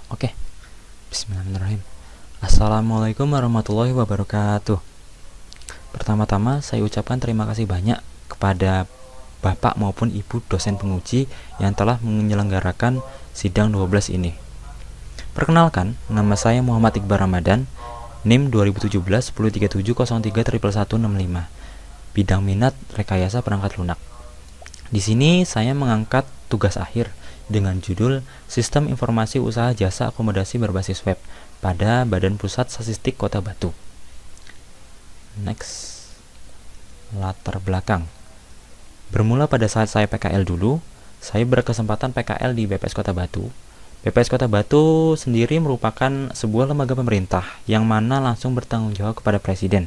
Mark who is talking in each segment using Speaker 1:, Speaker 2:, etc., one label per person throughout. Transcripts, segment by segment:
Speaker 1: Oke, bismillahirrahmanirrahim. Assalamualaikum warahmatullahi wabarakatuh. Pertama-tama saya ucapkan terima kasih banyak kepada Bapak maupun Ibu dosen penguji yang telah menyelenggarakan sidang 12 ini. Perkenalkan, nama saya Muhammad Iqbal Ramadan, NIM 2017 1037031165. Bidang minat rekayasa perangkat lunak. Di sini saya mengangkat tugas akhir dengan judul Sistem Informasi Usaha Jasa Akomodasi Berbasis Web pada Badan Pusat Statistik Kota Batu. Next. Latar belakang. Bermula pada saat saya PKL dulu, saya berkesempatan PKL di BPS Kota Batu. BPS Kota Batu sendiri merupakan sebuah lembaga pemerintah yang mana langsung bertanggung jawab kepada Presiden.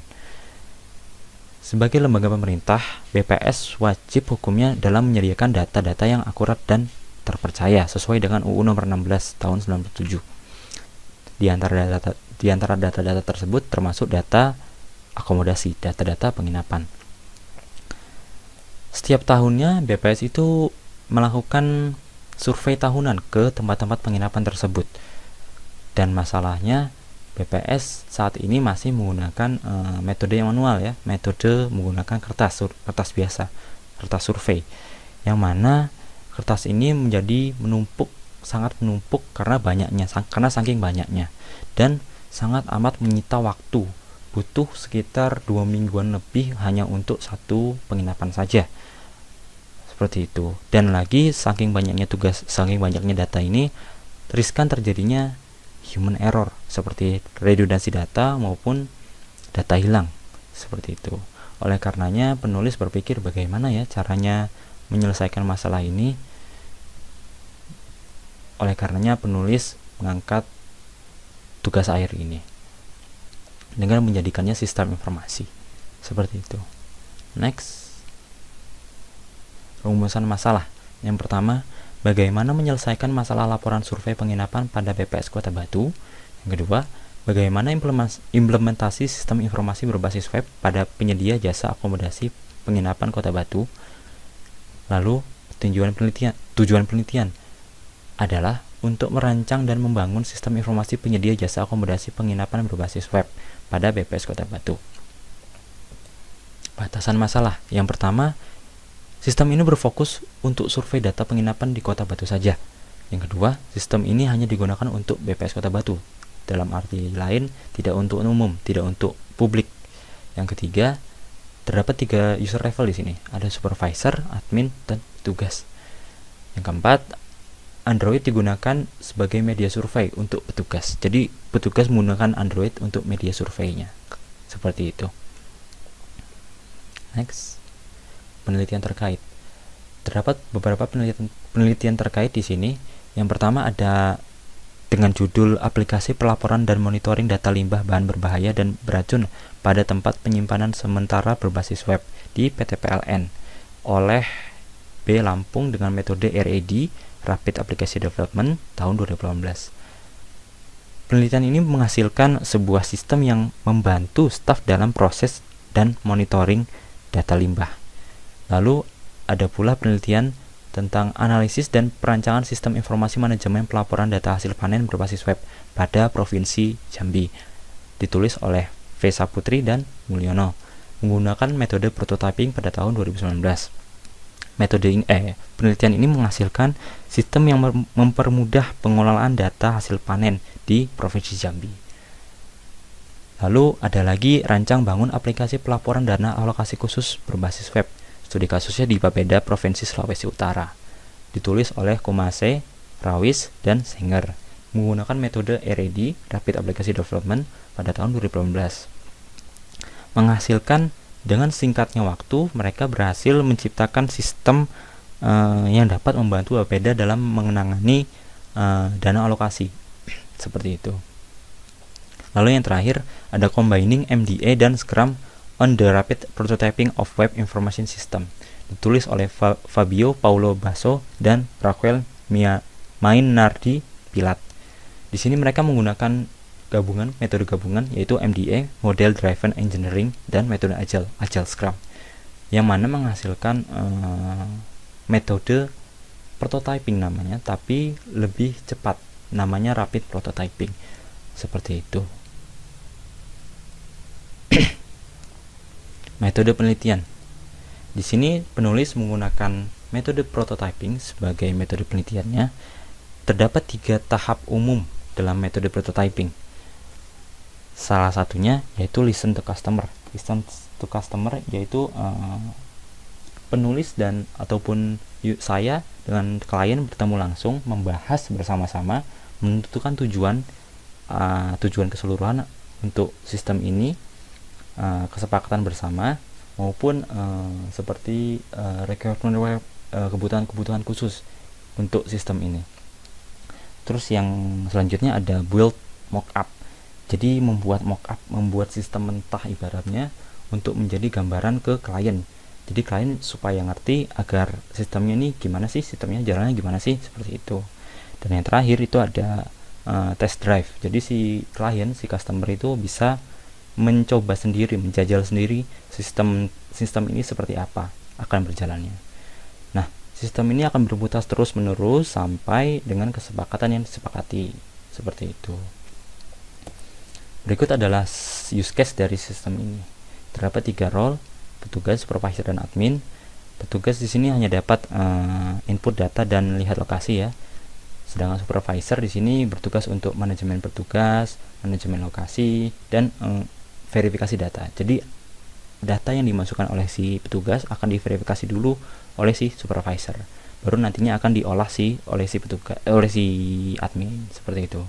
Speaker 1: Sebagai lembaga pemerintah, BPS wajib hukumnya dalam menyediakan data-data yang akurat dan terpercaya sesuai dengan UU nomor 16 tahun 97. Di antara data-data tersebut termasuk data akomodasi, data-data penginapan. Setiap tahunnya BPS itu melakukan survei tahunan ke tempat-tempat penginapan tersebut. Dan masalahnya BPS saat ini masih menggunakan metode yang manual ya, metode menggunakan kertas biasa, kertas survei, yang mana kertas ini menjadi sangat menumpuk karena saking banyaknya, dan sangat amat menyita waktu, butuh sekitar 2 mingguan lebih hanya untuk satu penginapan saja, seperti itu. Dan lagi saking banyaknya data ini, riskan terjadinya human error seperti redundansi data maupun data hilang, seperti itu. Oleh karenanya penulis berpikir bagaimana ya caranya menyelesaikan masalah ini. Oleh karenanya penulis mengangkat tugas akhir ini dengan menjadikannya sistem informasi, seperti itu. Next. Rumusan masalah. Yang pertama, bagaimana menyelesaikan masalah laporan survei penginapan pada BPS Kota Batu. Yang kedua, bagaimana implementasi sistem informasi berbasis web pada penyedia jasa akomodasi penginapan Kota Batu. Lalu, tujuan penelitian adalah untuk merancang dan membangun sistem informasi penyedia jasa akomodasi penginapan berbasis web pada BPS Kota Batu. Batasan masalah. Yang pertama, sistem ini berfokus untuk survei data penginapan di Kota Batu saja. Yang kedua, sistem ini hanya digunakan untuk BPS Kota Batu. Dalam arti lain, tidak untuk umum, tidak untuk publik. Yang ketiga, terdapat 3 user level di sini. Ada supervisor, admin, dan petugas. Yang keempat, Android digunakan sebagai media survei untuk petugas. Jadi petugas menggunakan Android untuk media surveinya. Seperti itu. Next. Penelitian terkait. Terdapat beberapa penelitian terkait di sini. Yang pertama ada dengan judul Aplikasi Pelaporan dan Monitoring Data Limbah Bahan Berbahaya dan Beracun pada Tempat Penyimpanan Sementara Berbasis Web di PT PLN oleh B. Lampung dengan metode RAD, Rapid Application Development, tahun 2018. Penelitian ini menghasilkan sebuah sistem yang membantu staf dalam proses dan monitoring data limbah. Lalu ada pula penelitian tentang analisis dan perancangan sistem informasi manajemen pelaporan data hasil panen berbasis web pada Provinsi Jambi, ditulis oleh V. Saputri dan Mulyono, menggunakan metode prototyping pada tahun 2019. Penelitian ini menghasilkan sistem yang mempermudah pengelolaan data hasil panen di Provinsi Jambi. Lalu ada lagi rancang bangun aplikasi pelaporan dana alokasi khusus berbasis web. Studi kasusnya di Bapeda Provinsi Sulawesi Utara. Ditulis oleh Komase, Rawis, dan Senger, menggunakan metode RAD, Rapid Application Development, pada tahun 2018. Menghasilkan dengan singkatnya waktu, mereka berhasil menciptakan sistem yang dapat membantu Bapeda dalam menangani dana alokasi. Seperti itu. Lalu yang terakhir, ada Combining MDA dan Scrum on the Rapid Prototyping of Web Information System, ditulis oleh Fabio Paulo Basso dan Raquel Mainardi Pilat. Di sini mereka menggunakan metode gabungan yaitu MDA, Model Driven Engineering, dan metode Agile Scrum, yang mana menghasilkan metode prototyping namanya, tapi lebih cepat namanya rapid prototyping. Seperti itu. Metode penelitian. Di sini penulis menggunakan metode prototyping sebagai metode penelitiannya. Terdapat 3 tahap umum dalam metode prototyping. Salah satunya yaitu listen to customer. Listen to customer yaitu penulis dan ataupun saya dengan klien bertemu langsung, membahas bersama-sama, menentukan tujuan keseluruhan untuk sistem ini, kesepakatan bersama, maupun seperti requirement kebutuhan khusus untuk sistem ini. Terus yang selanjutnya ada build mockup. Jadi membuat sistem mentah ibaratnya untuk menjadi gambaran ke klien. Jadi klien supaya ngerti agar sistemnya ini gimana sih, sistemnya jalannya gimana sih, seperti itu. Dan yang terakhir itu ada test drive. Jadi si customer itu bisa mencoba sendiri, menjajal sendiri sistem ini seperti apa akan berjalannya. Nah, sistem ini akan berputar terus menerus sampai dengan kesepakatan yang disepakati, seperti itu. Berikut adalah use case dari sistem ini. Terdapat 3 role, petugas, supervisor, dan admin. Petugas di sini hanya dapat input data dan lihat lokasi ya. Sedangkan supervisor di sini bertugas untuk manajemen petugas, manajemen lokasi, dan verifikasi data. Jadi data yang dimasukkan oleh si petugas akan diverifikasi dulu oleh si supervisor. Baru nantinya akan diolah oleh si admin, seperti itu.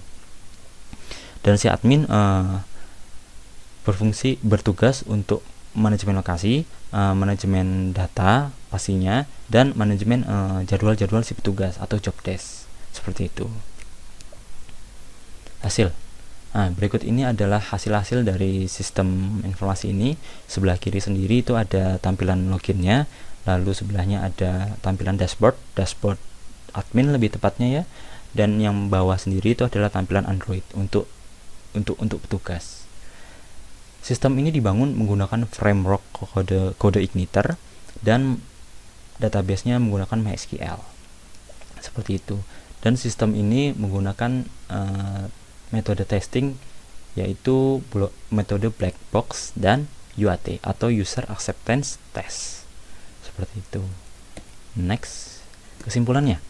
Speaker 1: Dan si admin bertugas untuk manajemen lokasi, manajemen data pastinya, dan manajemen jadwal-jadwal si petugas atau job desk, seperti itu. Hasil. Berikut ini adalah hasil-hasil dari sistem informasi ini. Sebelah kiri sendiri itu ada tampilan loginnya, lalu sebelahnya ada tampilan dashboard admin lebih tepatnya ya, dan yang bawah sendiri itu adalah tampilan Android untuk petugas. Sistem ini dibangun menggunakan framework kode igniter dan database-nya menggunakan MySQL, seperti itu. Dan sistem ini menggunakan metode testing yaitu metode black box dan UAT atau user acceptance test, seperti itu. Next, kesimpulannya,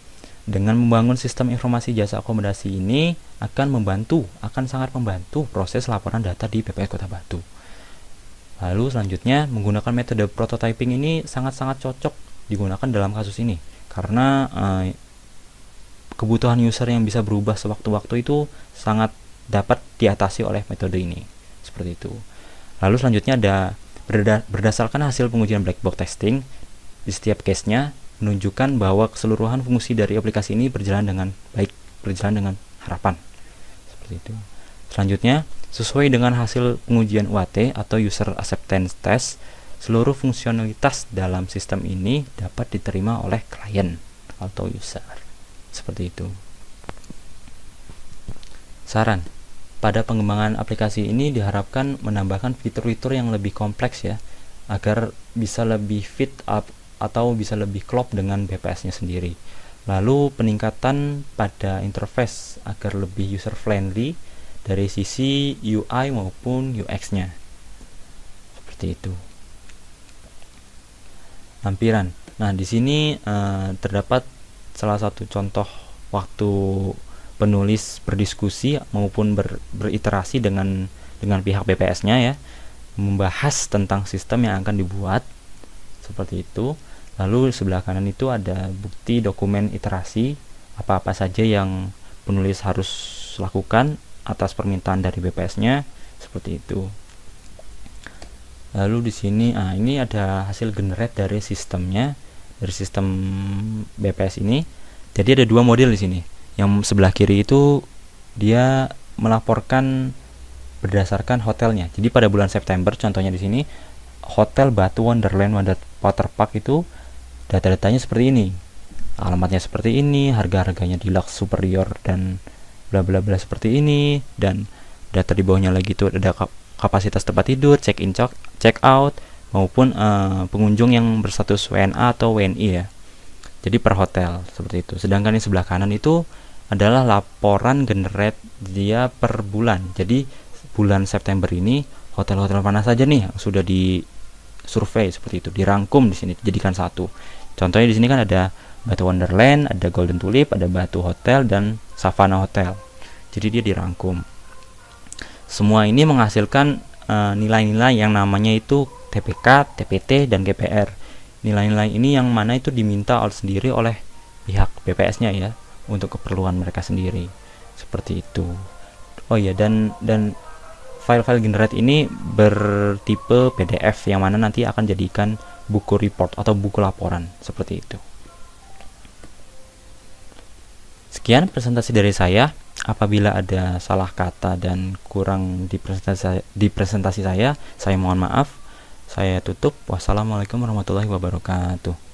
Speaker 1: dengan membangun sistem informasi jasa akomodasi ini akan sangat membantu proses laporan data di BPS Kota Batu. Lalu selanjutnya, menggunakan metode prototyping ini sangat-sangat cocok digunakan dalam kasus ini karena kebutuhan user yang bisa berubah sewaktu-waktu itu sangat dapat diatasi oleh metode ini, seperti itu. Lalu selanjutnya ada berdasarkan hasil pengujian black box testing di setiap case-nya menunjukkan bahwa keseluruhan fungsi dari aplikasi ini berjalan dengan baik, berjalan dengan harapan, seperti itu. Selanjutnya, sesuai dengan hasil pengujian UAT atau user acceptance test, seluruh fungsionalitas dalam sistem ini dapat diterima oleh klien atau user, seperti itu. Saran, pada pengembangan aplikasi ini diharapkan menambahkan fitur-fitur yang lebih kompleks ya, agar bisa lebih fit up atau bisa lebih klop dengan BPS-nya sendiri. Lalu peningkatan pada interface agar lebih user friendly dari sisi UI maupun UX-nya, seperti itu. Lampiran. Nah, di sini terdapat salah satu contoh waktu penulis berdiskusi maupun beriterasi dengan pihak BPS-nya ya, membahas tentang sistem yang akan dibuat, seperti itu. Lalu sebelah kanan itu ada bukti dokumen iterasi apa-apa saja yang penulis harus lakukan atas permintaan dari BPS-nya, seperti itu. Lalu di sini ini ada hasil generate dari sistemnya, dari sistem BPS ini. Jadi ada 2 model di sini. Yang sebelah kiri itu dia melaporkan berdasarkan hotelnya. Jadi pada bulan September contohnya di sini Hotel Batu Wonderland Waterpark itu data-datanya seperti ini. Alamatnya seperti ini, harga-harganya deluxe, superior dan bla bla bla seperti ini, dan data di bawahnya lagi itu ada kapasitas tempat tidur, check in, check out maupun pengunjung yang berstatus WNA atau WNI ya. Jadi per hotel seperti itu. Sedangkan di sebelah kanan itu adalah laporan generate dia per bulan. Jadi bulan September ini hotel-hotel mana saja nih yang sudah di survei seperti itu, dirangkum di sini dijadikan satu. Contohnya di sini kan ada Batu Wonderland, ada Golden Tulip, ada Batu Hotel dan Savannah Hotel. Jadi dia dirangkum. Semua ini menghasilkan nilai-nilai yang namanya itu TPK, TPT, dan GPR. Nilai-nilai ini yang mana itu diminta sendiri oleh pihak BPS-nya ya, untuk keperluan mereka sendiri. Seperti itu. Oh iya, dan file-file generate ini bertipe PDF yang mana nanti akan jadikan buku report atau buku laporan seperti itu. Sekian presentasi dari saya. Apabila ada salah kata dan kurang di presentasi saya mohon maaf. Saya tutup. Wassalamualaikum warahmatullahi wabarakatuh.